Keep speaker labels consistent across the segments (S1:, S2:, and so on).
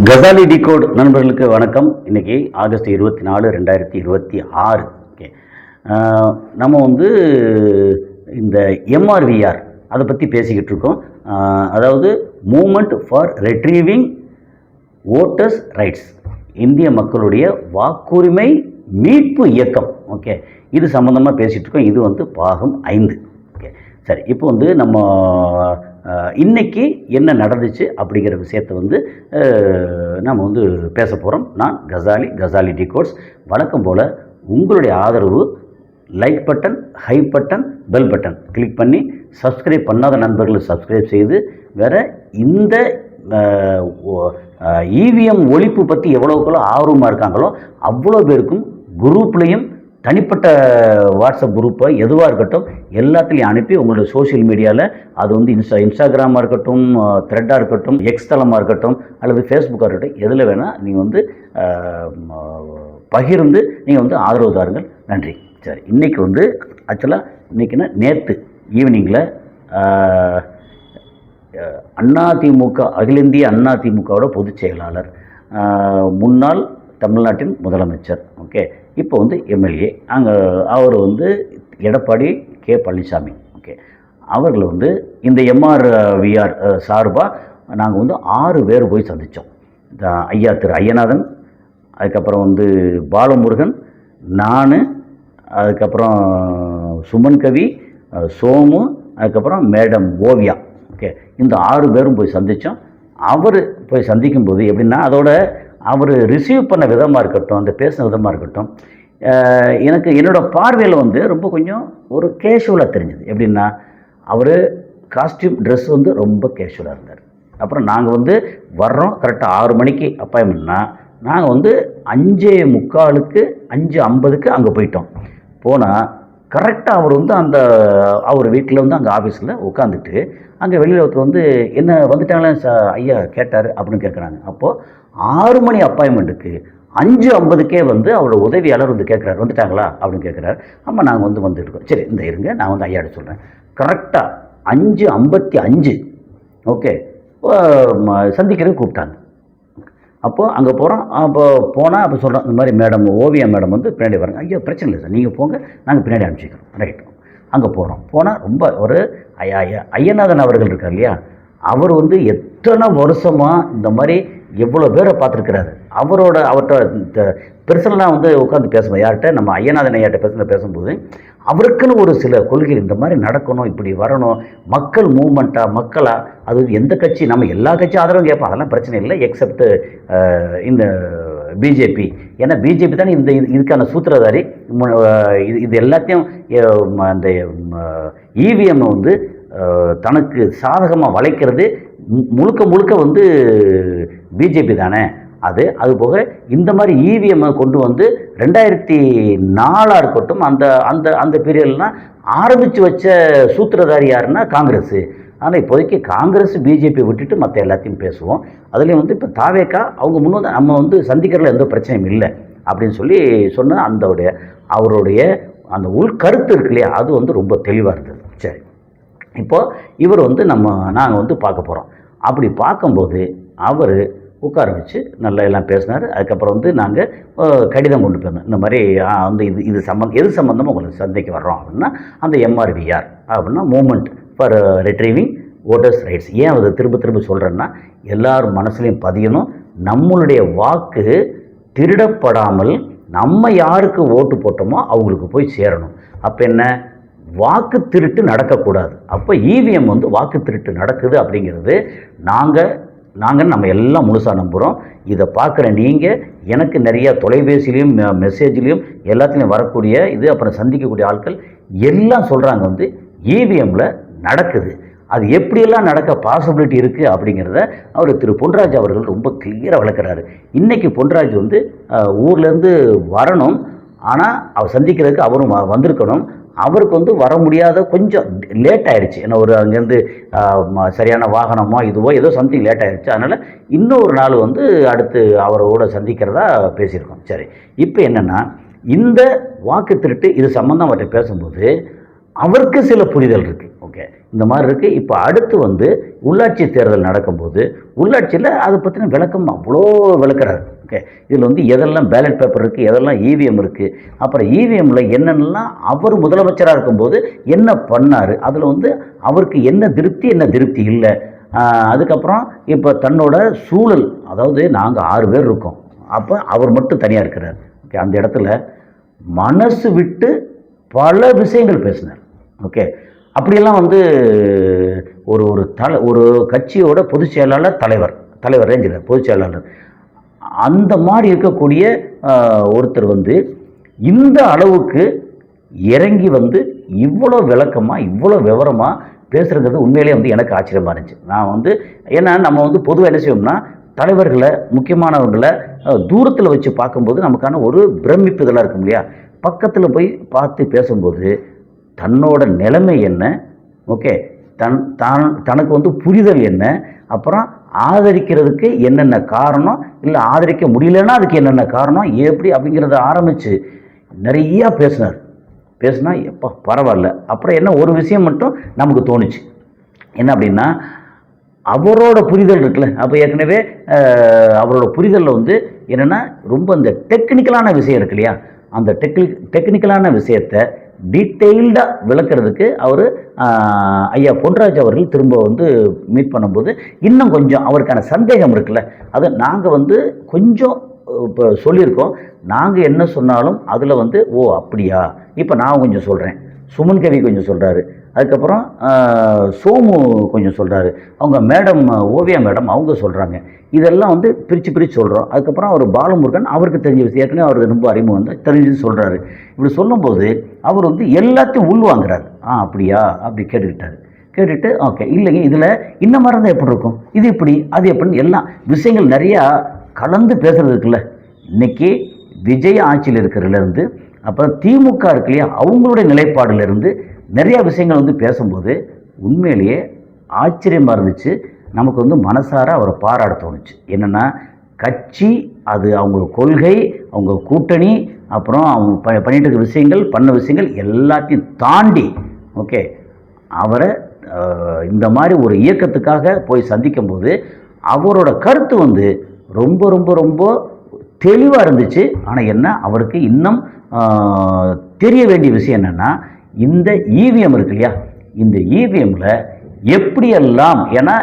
S1: Ghazali decode நண்பர்களுக்கு வணக்கம். இன்றைக்கி ஆகஸ்ட் 24, 2026. ஓகே, நம்ம வந்து இந்த எம்ஆர்விஆர் அதை பற்றி பேசிக்கிட்டு இருக்கோம். அதாவது மூமெண்ட் ஃபார் ரெட்ரீவிங் ஓட்டர்ஸ் ரைட்ஸ், இந்திய மக்களுடைய வாக்குரிமை மீட்பு இயக்கம். ஓகே, இது சம்மந்தமாக பேசிகிட்டு இருக்கோம். இது வந்து பாகம் 5. ஓகே, சரி, இப்போ வந்து நம்ம இன்னைக்கு என்ன நடந்துச்சு அப்படிங்கிற விஷயத்தை வந்து நம்ம வந்து பேச போகிறோம். நான் கசாலி டிகோட்ஸ். வழக்கம் போல் உங்களுடைய ஆதரவு like button, high button, bell button click பண்ணி சப்ஸ்கிரைப் பண்ணாத நண்பர்கள் சப்ஸ்கிரைப் செய்து, வேறு இந்த இவிஎம் ஒழிப்பு பற்றி எவ்வளோக்குள்ள ஆர்வமாக இருக்காங்களோ அவ்வளோ பேருக்கும் குரூப்லேயும் தனிப்பட்ட வாட்ஸ்அப் குரூப்பை எதுவாக இருக்கட்டும் எல்லாத்துலேயும் அனுப்பி உங்களோட சோஷியல் மீடியாவில், அது வந்து இன்ஸ்டாகிராமாக இருக்கட்டும், த்ரெட்டாக இருக்கட்டும், எக்ஸ் தளமாக இருக்கட்டும், அல்லது ஃபேஸ்புக்காக இருக்கட்டும், எதில் வேணால் நீங்கள் வந்து பகிர்ந்து நீங்கள் வந்து ஆதரவு தாருங்கள். நன்றி. சரி, இன்றைக்கி வந்து ஆக்சுவலாக இன்றைக்கினா நேற்று ஈவினிங்கில் அதிமுக, அகில இந்திய அதிமுகவோட பொதுச் செயலாளர், முன்னாள் தமிழ்நாட்டின் முதலமைச்சர், ஓகே, இப்போ வந்து எம்எல்ஏ, அவர் வந்து எடப்பாடி கே பழனிசாமி, ஓகே, அவர்கள் வந்து இந்த எம்ஆர்விஆர் சார்பாக நாங்கள் வந்து 6 பேர் போய் சந்தித்தோம். ஐயா திரு ஐயநாதன், அதுக்கப்புறம் வந்து பாலமுருகன், நான், அதுக்கப்புறம் சுமன் கவி, சோமு, அதுக்கப்புறம் மேடம் ஓவியா, ஓகே, இந்த 6 பேரும் போய் சந்தித்தோம். அவர் போய் சந்திக்கும்போது எப்படின்னா, அதோட அவர் ரிசீவ் பண்ண விதமாக இருக்கட்டும், அந்த பேசின விதமாக இருக்கட்டும், எனக்கு என்னோடய பார்வையில் வந்து ரொம்ப கொஞ்சம் ஒரு கேஷுவலாக தெரிஞ்சுது. எப்படின்னா, அவர் காஸ்டியூம் ட்ரெஸ் வந்து ரொம்ப கேஷுவலாக இருந்தார். அப்புறம் நாங்கள் வந்து வர்றோம், கரெக்டாக 6 மணிக்கு அப்பாயின்மெண்ட்னா நாங்கள் வந்து 5:45, 5:50 அங்கே போயிட்டோம். போனால் கரெக்டாக அவர் வந்து அவர் வீட்டில் வந்து அங்கே ஆஃபீஸில் உட்காந்துட்டு அங்கே வெளியில் ஒருத்தர் வந்து என்ன வந்துட்டாங்களே ஐயா கேட்டார் அப்படின்னு கேட்குறாங்க. அப்போது 6 மணி அப்பாயின்மெண்ட்டுக்கு 5:50 வந்து அவரோட உதவியாளர் வந்து கேட்குறாரு, வந்துட்டாங்களா அப்படின்னு கேட்குறாரு. ஆமாம், நாங்கள் வந்து வந்துட்டுருக்கோம். சரி, இந்த இருங்க, நான் வந்து ஐயாட்ட சொல்கிறேன். கரெக்டாக 5:55 ஓகே சந்திக்கிறதுக்கு கூப்பிட்டாங்க. அப்போது அங்கே போகிறோம். அப்போ சொல்கிறோம், இந்த மாதிரி மேடம் ஓவியா மேடம் வந்து பின்னாடி வராங்க. ஐயோ பிரச்சனை இல்லை சார், நீங்கள் போங்க, நாங்கள் பின்னாடி அனுப்பிச்சிக்கிறோம். ரைட்டு, அங்கே போனால் ரொம்ப ஒரு ஐயநாதன் அவர்கள் இருக்கார் இல்லையா, அவர் வந்து எத்தனை வருஷமாக இந்த மாதிரி எவ்வளோ பேரை பார்த்துருக்கிறாரு. அவர்கிட்ட பெர்சனலாக வந்து உட்காந்து பேசுவோம். யார்கிட்ட, நம்ம ஐயநாதன் ஐயாட்ட பேசும்போது அவருக்குன்னு ஒரு சில கொள்கை, இந்த மாதிரி நடக்கணும், இப்படி வரணும், மக்கள் மூவ்மெண்ட்டாக, மக்களாக, அது எந்த கட்சி, நம்ம எல்லா கட்சியும் ஆதரவும் கேட்போம், அதெல்லாம் பிரச்சனை இல்லை, எக்ஸப்ட் இந்த பிஜேபி. ஏன்னா பிஜேபி தானே இதுக்கான சூத்திரதாரி. இது எல்லாத்தையும் அந்த இவிஎம்மை வந்து தனக்கு சாதகமாக வளைக்கிறது முழுக்க வந்து பிஜேபி தானே. அதுபோக இந்த மாதிரி இவிஎம்மை கொண்டு வந்து 2004 இருக்கட்டும், அந்த பீரியட்லாம் ஆரம்பித்து வச்ச சூத்திரதாரி யாருன்னா காங்கிரஸ். ஆனால் இப்போதைக்கு காங்கிரஸ் பிஜேபி விட்டுட்டு மற்ற எல்லாத்தையும் பேசுவோம். அதுலேயும் வந்து இப்போ தாவேக்கா அவங்க முன்னே நம்ம வந்து சந்திக்கிறதுல எந்த பிரச்சனையும் இல்லை அப்படின்னு சொல்லி சொன்ன அவருடைய அந்த உள்கருத்து இருக்கு இல்லையா, அது வந்து ரொம்ப தெளிவாக இருந்தது. சரி, இப்போது இவர் வந்து நாங்கள் வந்து பார்க்க போகிறோம். அப்படி பார்க்கும்போது அவர் உட்கார வச்சு நல்லா எல்லாம் பேசினார். அதுக்கப்புறம் வந்து நாங்கள் கடிதம் கொண்டு போயிருந்தோம். இந்த மாதிரி வந்து எது சம்மந்தமாக உங்களுக்கு சந்தைக்கு வர்றோம் அப்படின்னா, அந்த எம்ஆர்விஆர் அப்படின்னா மூமெண்ட் ஃபார் ரெட்ரீவிங் ஓட்டர்ஸ் ரைட்ஸ். ஏன் அதை திரும்ப சொல்கிறேன்னா, எல்லார் மனசுலையும் பதியணும். நம்மளுடைய வாக்கு திருடப்படாமல் நம்ம யாருக்கு ஓட்டு போட்டோமோ அவங்களுக்கு போய் சேரணும். அப்போ என்ன, வாக்கு திருட்டு நடக்கக்கூடாது. அப்போ இவிஎம் வந்து வாக்கு திருட்டு நடக்குது அப்படிங்கிறது நம்ம எல்லாம் முழுசாக நம்புகிறோம். இதை பார்க்குற நீங்கள், எனக்கு நிறையா தொலைபேசிலையும் மெசேஜ்லேயும் எல்லாத்துலேயும் வரக்கூடிய இது, அப்புறம் சந்திக்கக்கூடிய ஆட்கள் எல்லாம் சொல்கிறாங்க வந்து இவிஎம்மில் நடக்குது. அது எப்படியெல்லாம் நடக்க பாசிபிலிட்டி இருக்குது அப்படிங்கிறத திரு பொன்ராஜ் அவர்கள் ரொம்ப கிளியராக விளக்குறாரு. இன்றைக்கி பொன்ராஜ் வந்து ஊர்லேருந்து வரணும், ஆனால் அவர் சந்திக்கிறதுக்கு அவரும் வந்திருக்கணும். அவருக்கு வந்து வர முடியாத, கொஞ்சம் லேட் ஆகிடுச்சு. ஏன்னா அங்கேருந்து சரியான வாகனமோ இதுவோ ஏதோ சம்திங் லேட் ஆகிடுச்சு. அதனால் இன்னொரு நாள் வந்து அடுத்து அவரோட சந்திக்கிறதா பேசியிருக்கோம். சரி, இப்போ என்னென்னா, இந்த வாக்கு திருட்டு இது சம்மந்தம் அவர்கிட்ட பேசும்போது அவருக்கு சில புரிதல் இருக்குது. ஓகே, இந்த மாதிரி இருக்குது. இப்போ அடுத்து வந்து உள்ளாட்சி தேர்தல் நடக்கும்போது உள்ளாட்சியில் அதை பற்றின விளக்கம் அவ்வளோ விளக்குறாரு. ஓகே, இதில் வந்து எதெல்லாம் பேலட் பேப்பர் இருக்குது, எதெல்லாம் இவிஎம் இருக்குது, அப்புறம் இவிஎம்மில் என்னென்னலாம் அவர் முதலமைச்சராக இருக்கும்போது என்ன பண்ணார், அதில் வந்து அவருக்கு என்ன திருப்தி இல்லை. அதுக்கப்புறம் இப்போ தன்னோட சூழல், அதாவது நாங்கள் 6 பேர் இருக்கோம், அப்போ அவர் மட்டும் தனியாக இருக்கிறார். ஓகே, அந்த இடத்துல மனசு விட்டு பல விஷயங்கள் பேசினார். ஓகே, அப்படியெல்லாம் வந்து ஒரு கட்சியோட பொதுச் செயலாளர், தலைவர் ரேஞ்சில் பொதுச் செயலாளர், அந்த மாதிரி இருக்கக்கூடிய ஒருத்தர் வந்து இந்த அளவுக்கு இறங்கி வந்து இவ்வளோ விளக்கமாக இவ்வளோ விவரமாக பேசுகிறது உண்மையிலே வந்து எனக்கு ஆச்சரியமாக இருந்துச்சு. நான் வந்து ஏன்னா நம்ம வந்து பொதுவாக என்ன செய்வோம்னா தலைவர்களை, முக்கியமானவர்களை தூரத்தில் வச்சு பார்க்கும்போது நமக்கான ஒரு பிரமிப்பு இதெல்லாம் இருக்கும் இல்லையா. பக்கத்தில் போய் பார்த்து பேசும்போது தன்னோட நிலைமை என்ன, ஓகே, தனக்கு வந்து புரிதல் என்ன, அப்புறம் ஆதரிக்கிறதுக்கு என்னென்ன காரணம், இல்லை ஆதரிக்க முடியலன்னா அதுக்கு என்னென்ன காரணம், எப்படி அப்படிங்கிறத ஆரம்பித்து நிறையா பேசினா எப்போ பரவாயில்ல. அப்புறம் என்ன ஒரு விஷயம் மட்டும் நமக்கு தோணுச்சு, என்ன அப்படின்னா அவரோட புரிதல் இருக்குல்ல. அப்போ ஏற்கனவே அவரோட புரிதலில் வந்து என்னென்னா ரொம்ப இந்த டெக்னிக்கலான விஷயம் இருக்கு இல்லையா, அந்த டெக்னிக்கலான விஷயத்தை டீட்டெயில்டாக விளக்குறதுக்கு அவர் ஐயா பொன்ராஜ் அவர்கள் திரும்ப வந்து மீட் பண்ணும்போது இன்னும் கொஞ்சம் அவருக்கான சந்தேகம் இருக்குல்ல, அதை நாங்கள் வந்து கொஞ்சம் இப்போ சொல்லியிருக்கோம். நாங்கள் என்ன சொன்னாலும் அதில் வந்து ஓ அப்படியா, இப்போ நான் கொஞ்சம் சொல்கிறேன், சுமன் கவி கொஞ்சம் சொல்கிறாரு, அதுக்கப்புறம் சோமு கொஞ்சம் சொல்கிறாரு, அவங்க மேடம் ஓவியா மேடம் அவங்க சொல்கிறாங்க, இதெல்லாம் வந்து பிரித்து சொல்கிறோம். அதுக்கப்புறம் அவர் பாலமுருகன் அவருக்கு தெரிஞ்ச விஷயம், ஏற்கனவே அவருக்கு ரொம்ப அறிமுகம் வந்து தெரிஞ்சு சொல்கிறாரு. இப்படி சொல்லும்போது அவர் வந்து எல்லாத்தையும் உள்வாங்கிறார். அப்படியா அப்படி கேட்டுக்கிட்டு ஓகே இல்லைங்க இதில் இந்த மாதிரி இருந்தால் எப்படி இருக்கும், இது இப்படி அது எப்படின்னு எல்லாம் விஷயங்கள் நிறையா கலந்து பேசுகிறது இருக்குல்ல. இன்றைக்கி விஜய் ஆட்சியில் இருக்கிறதுலேருந்து அப்புறம் திமுக இருக்கு இல்லையா, அவங்களுடைய நிலைப்பாடுலேருந்து நிறையா விஷயங்கள் வந்து பேசும்போது உண்மையிலேயே ஆச்சரியமாக இருந்துச்சு. நமக்கு வந்து மனசார அவரை பாராட்ட தோணுச்சு. என்னென்னா கட்சி, அது அவங்க கொள்கை, அவங்க கூட்டணி, அப்புறம் அவங்க பண்ணிட்டு இருக்க விஷயங்கள், பண்ண விஷயங்கள் எல்லாத்தையும் தாண்டி ஓகே அவரை இந்த மாதிரி ஒரு இயக்கத்துக்காக போய் சந்திக்கும் போது அவரோட கருத்து வந்து ரொம்ப ரொம்ப ரொம்ப தெளிவாக இருந்துச்சு. ஆனால் என்ன அவருக்கு இன்னும் தெரிய வேண்டிய விஷயம் என்னென்னா இந்த இவிஎம் இருக்கு இல்லையா, இந்த இவிஎம்மில் எப்படியெல்லாம், ஏன்னா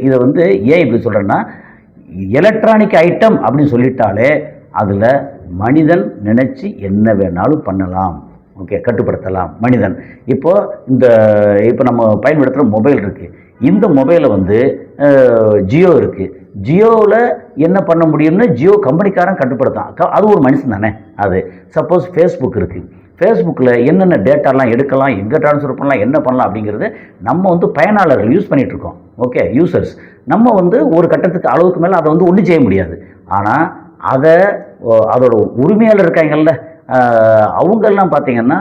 S1: இதை வந்து ஏன் இப்படி சொல்கிறேன்னா எலக்ட்ரானிக் ஐட்டம் அப்படின்னு சொல்லிட்டாலே அதில் மனிதன் நினச்சி என்ன வேணாலும் பண்ணலாம். ஓகே, கட்டுப்படுத்தலாம் மனிதன். இப்போ நம்ம பயன்படுத்துகிற மொபைல் இருக்குது, இந்த மொபைலை வந்து ஜியோ இருக்குது, ஜியோவில் என்ன பண்ண முடியும்னு ஜியோ கம்பெனிக்காரன் கட்டுப்படுத்தான், அது ஒரு மனுஷன் தானே. அது சப்போஸ் ஃபேஸ்புக் இருக்குது, ஃபேஸ்புக்கில் என்னென்ன டேட்டாலாம் எடுக்கலாம், எங்கே ட்ரான்ஸ்ஃபர் பண்ணலாம், என்ன பண்ணலாம் அப்படிங்கிறது நம்ம வந்து பயனாளர்கள் யூஸ் பண்ணிகிட்ருக்கோம். ஓகே, யூசர்ஸ் நம்ம வந்து ஒரு கட்டத்துக்கு அளவுக்கு மேலே அதை வந்து ஒன்றும் செய்ய முடியாது. ஆனால் அதோட உரிமையாளர் இருக்காங்கல்ல, அவங்கெல்லாம் பார்த்தீங்கன்னா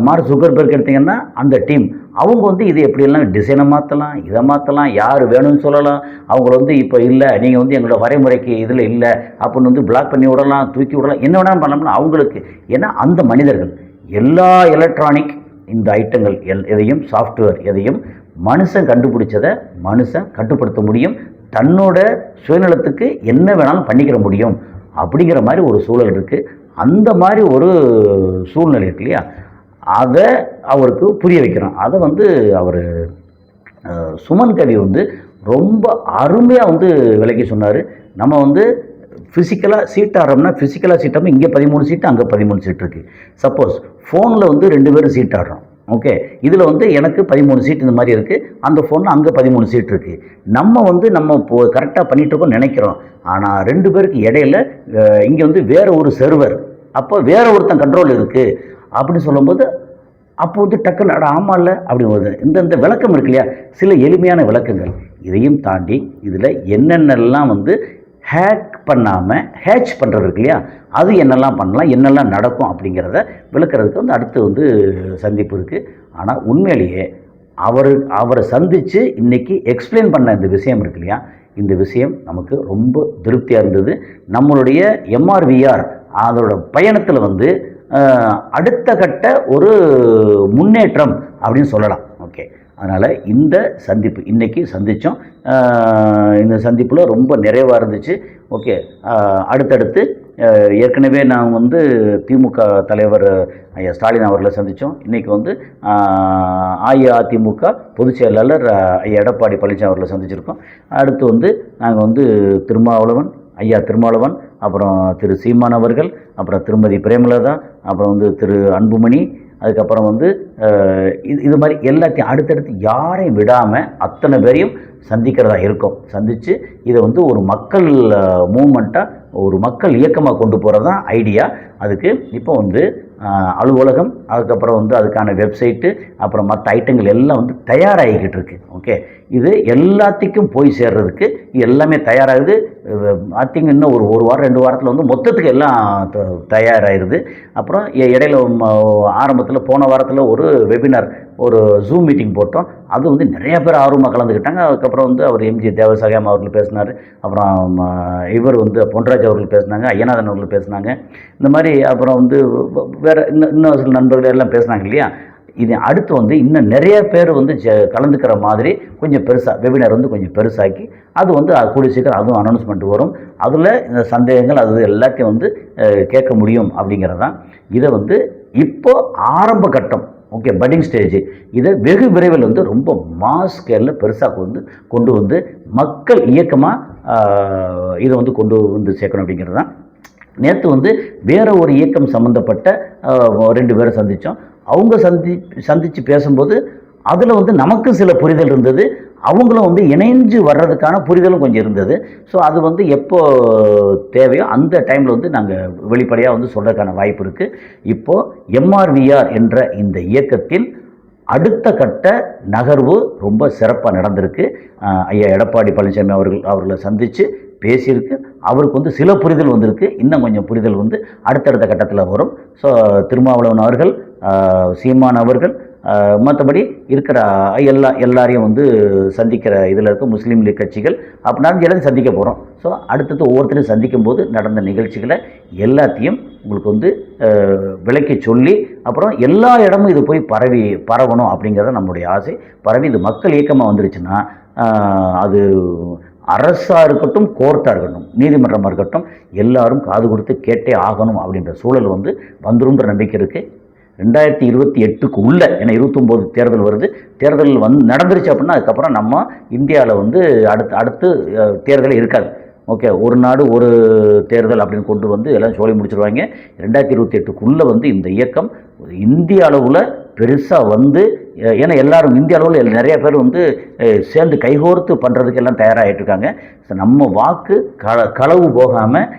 S1: மார்க் ஜுக்கர்பர்க் எடுத்திங்கன்னா அந்த டீம் அவங்க வந்து இது எப்படியெல்லாம் டிசைனை மாற்றலாம், இதை மாற்றலாம், யார் வேணும்னு சொல்லலாம், அவங்கள வந்து இப்போ இல்லை நீங்கள் வந்து எங்களோட வரைமுறைக்கு இதில் இல்லை அப்படின்னு வந்து பிளாக் பண்ணி விடலாம், தூக்கி விடலாம், என்ன வேணாலும் பண்ணலாம்னா அவங்களுக்கு. ஏன்னா அந்த மனிதர்கள் எல்லா எலக்ட்ரானிக் இந்த ஐட்டங்கள் எதையும் சாஃப்ட்வேர் எதையும் மனுஷன் கண்டுபிடிச்சதை மனுஷன் கட்டுப்படுத்த முடியும், தன்னோட சுயநலத்துக்கு என்ன வேணாலும் பண்ணிக்கிற முடியும் அப்படிங்கிற மாதிரி ஒரு சூழல் இருக்குது. அந்த மாதிரி ஒரு சூழ்நிலை இருக்கு இல்லையா, அதை அவருக்கு புரிய வைக்கிறோம். அதை வந்து அவர் சுமன் கவி வந்து ரொம்ப அருமையாக வந்து விளக்கி சொன்னார். நம்ம வந்து ஃபிசிக்கலாக சீட் ஆடுறோம்னா ஃபிசிக்கலாக சீட் ஆகும், இங்கே 13 சீட்டு அங்கே 13 சீட் இருக்குது. சப்போஸ் ஃபோனில் வந்து 2 பேரும் சீட் ஆடுறோம், ஓகே, இதில் வந்து எனக்கு 13 சீட் இந்த மாதிரி இருக்குது, அந்த ஃபோனில் அங்கே 13 சீட் இருக்குது. நம்ம வந்து நம்ம கரெக்டாக பண்ணிகிட்ருக்கோம் நினைக்கிறோம், ஆனால் 2 பேருக்கு இடையில இங்கே வந்து வேறு ஒரு சர்வர், அப்போ வேறு ஒருத்தன் கண்ட்ரோல் இருக்குது அப்படின்னு சொல்லும்போது அப்போ வந்து டக்குன்னு ஆமாம் இல்லை அப்படி வருது. இந்த விளக்கம் இருக்கு இல்லையா, சில எளிமையான விளக்கங்கள். இதையும் தாண்டி இதில் என்னென்னலாம் வந்து ஹேக் பண்ணாமல் ஹேட்ச் பண்ணுறது இருக்கு இல்லையா, அது என்னெல்லாம் பண்ணலாம், என்னெல்லாம் நடக்கும் அப்படிங்கிறத விளக்குறதுக்கு வந்து அடுத்து வந்து சந்திப்பு இருக்குது. ஆனால் உண்மையிலேயே அவரை சந்தித்து இன்றைக்கி எக்ஸ்பிளைன் பண்ண இந்த விஷயம் இருக்கு இல்லையா, இந்த விஷயம் நமக்கு ரொம்ப திருப்தியாக இருந்தது. நம்மளுடைய எம்ஆர்விஆர் அதோட பயணத்தில் வந்து அடுத்த கட்ட ஒரு முன்னேற்றம் அப்படின்னு சொல்லலாம். ஓகே, அதனால் இந்த சந்திப்பு இன்றைக்கி சந்தித்தோம். இந்த சந்திப்பில் ரொம்ப நிறைவாக இருந்துச்சு. ஓகே, அடுத்தடுத்து ஏற்கனவே நான் வந்து திமுக தலைவர் ஐயா ஸ்டாலின் அவர்களை சந்தித்தோம். இன்றைக்கி வந்து அஇஅதிமுக பொதுச் செயலாளர் ஐயா எடப்பாடி பழனிசாமி அவர்களை சந்திச்சிருக்கோம். அடுத்து வந்து நாங்கள் வந்து திருமாவளவன் ஐயா திருமாவளவன், அப்புறம் திரு சீமான் அவர்கள், அப்புறம் திருமதி பிரேமலதா, அப்புறம் வந்து திரு அன்புமணி, அதுக்கப்புறம் வந்து இது மாதிரி எல்லாத்தையும் அடுத்தடுத்து யாரையும் விடாமல் அத்தனை பேரையும் சந்திக்கிறதா இருக்கும். சந்தித்து இதை வந்து ஒரு மக்கள் மூமெண்ட்டாக, ஒரு மக்கள் இயக்கமாக கொண்டு போகிறது தான் ஐடியா. அதுக்கு இப்போ வந்து அலுவலகம், அதுக்கப்புறம் வந்து அதுக்கான வெப்சைட்டு, அப்புறம் மற்ற ஐட்டங்கள் எல்லாம் வந்து தயாராகிக்கிட்டு இருக்கு. ஓகே, இது எல்லாத்துக்கும் போய் சேர்றதுக்கு எல்லாமே தயாராகுது. ஐ திங்க் இன்னும் ஒரு வாரம் 2 வாரத்தில் வந்து மொத்தத்துக்கு எல்லாம் தயாராகிடுது. அப்புறம் இடையில ஆரம்பத்தில் போன வாரத்தில் ஒரு வெபினார், ஒரு ஜூம் மீட்டிங் போட்டோம். அது வந்து நிறைய பேர் ஆர்வமாக கலந்துக்கிட்டாங்க. அதுக்கப்புறம் வந்து அவர் எம்ஜி தேவசகாயம் அவர்கள் பேசினார். அப்புறம் இவர் வந்து பொன்ராஜ் அவர்கள் பேசினாங்க, ஐயநாதன் அவர்கள் பேசினாங்க. இந்த மாதிரி அப்புறம் வந்து வேறு இன்னும் சில நண்பர்கள் எல்லாம் பேசினாங்க இல்லையா. இது அடுத்து வந்து இன்னும் நிறைய பேர் வந்து கலந்துக்கிற மாதிரி கொஞ்சம் பெருசாக வெபினார் வந்து கொஞ்சம் பெருசாக்கி அது வந்து கூடிய சீக்கிரம் அதுவும் அனௌன்ஸ்மெண்ட் வரும். அதில் இந்த சந்தேகங்கள் அது எல்லாத்தையும் வந்து கேட்க முடியும் அப்படிங்கிறது தான். இதை வந்து இப்போது ஆரம்ப கட்டம். Okay, budding stage. இதை வெகு விரைவில் வந்து ரொம்ப மாஸ் ஸ்கேலில் பெருசாக கொண்டு வந்து மக்கள் இயக்கமாக இதை வந்து கொண்டு வந்து சேர்க்கணும் அப்படிங்கிறது தான். நேற்று வந்து வேறு ஒரு இயக்கம் சம்மந்தப்பட்ட 2 பேரை சந்தித்தோம். அவங்க சந்தித்து பேசும்போது அதில் வந்து நமக்கு சில புரிதல் இருந்தது, அவங்களும் வந்து இணைஞ்சு வர்றதுக்கான புரிதலும் கொஞ்சம் இருந்தது. ஸோ அது வந்து எப்போ தேவையோ அந்த டைமில் வந்து நாங்கள் வெளிப்படையாக வந்து சொல்கிறதுக்கான வாய்ப்பு இருக்குது. இப்போது எம்ஆர்விஆர் என்ற இந்த இயக்கத்தில் அடுத்த கட்ட நகர்வு ரொம்ப சிறப்பாக நடந்திருக்கு. ஐயா எடப்பாடி பழனிசாமி அவர்களை சந்தித்து பேசியிருக்கு. அவருக்கு வந்து சில புரிதல் வந்திருக்கு. இன்னும் கொஞ்சம் புரிதல் வந்து அடுத்தடுத்த கட்டத்தில் வரும். ஸோ திருமாவளவன் அவர்கள், சீமான் அவர்கள், மற்றபடி இருக்கிற எல்லாரையும் வந்து சந்திக்கிற இதில் இருக்க முஸ்லீம் லீக் கட்சிகள் அப்படின்னா எல்லாத்தையும் சந்திக்க போகிறோம். ஸோ அடுத்தது ஒவ்வொருத்தரையும் சந்திக்கும் போது நடந்த நிகழ்ச்சிகளை எல்லாத்தையும் உங்களுக்கு வந்து விளக்கி சொல்லி அப்புறம் எல்லா இடமும் இது போய் பரவணும் அப்படிங்கிறத நம்மளுடைய ஆசை. பரவி இது மக்கள் இயக்கமாக வந்துருச்சுன்னா அது அரசாக இருக்கட்டும், கோர்ட்டாக இருக்கட்டும், நீதிமன்றமாக இருக்கட்டும், எல்லாரும் காது கொடுத்து கேட்டே ஆகணும் அப்படின்ற சூழல் வந்து வந்துருன்ற நம்பிக்கை இருக்குது. 2028க்கு உள்ள, ஏன்னா 29 தேர்தல் வருது. தேர்தல் நடந்துருச்சு அப்படின்னா அதுக்கப்புறம் நம்ம இந்தியாவில் வந்து அடுத்து தேர்தலே இருக்காது. ஓகே, ஒரு நாடு ஒரு தேர்தல் அப்படின்னு கொண்டு வந்து எல்லாம் சொல்லி முடிச்சிருவாங்க. 2028க்குள்ளே வந்து இந்த இயக்கம் இந்திய அளவில் பெருசாக வந்து, ஏன்னா எல்லாரும் இந்திய அளவில் நிறைய பேர் வந்து சேர்ந்து கைகோர்த்து பண்ணுறதுக்கு எல்லாம் தயாராகிட்டுருக்காங்க. ஸோ நம்ம வாக்கு களவு போகாமல்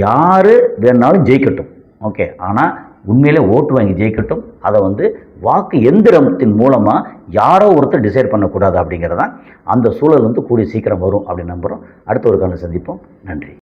S1: யார் வேணாலும் ஜெயிக்கட்டும். ஓகே, ஆனால் உண்மையிலே ஓட்டு வாங்கி ஜெயிக்கட்டும். அதை வந்து வாக்கு எந்திரத்தின் மூலமாக யாரோ ஒருத்தர் டிசைட் பண்ணக்கூடாது அப்படிங்கிறதான். அந்த சூழல் வந்து கூடிய சீக்கிரம் வரும் அப்படின்னு நம்புகிறோம். அடுத்த ஒரு காலம் சந்திப்போம். நன்றி.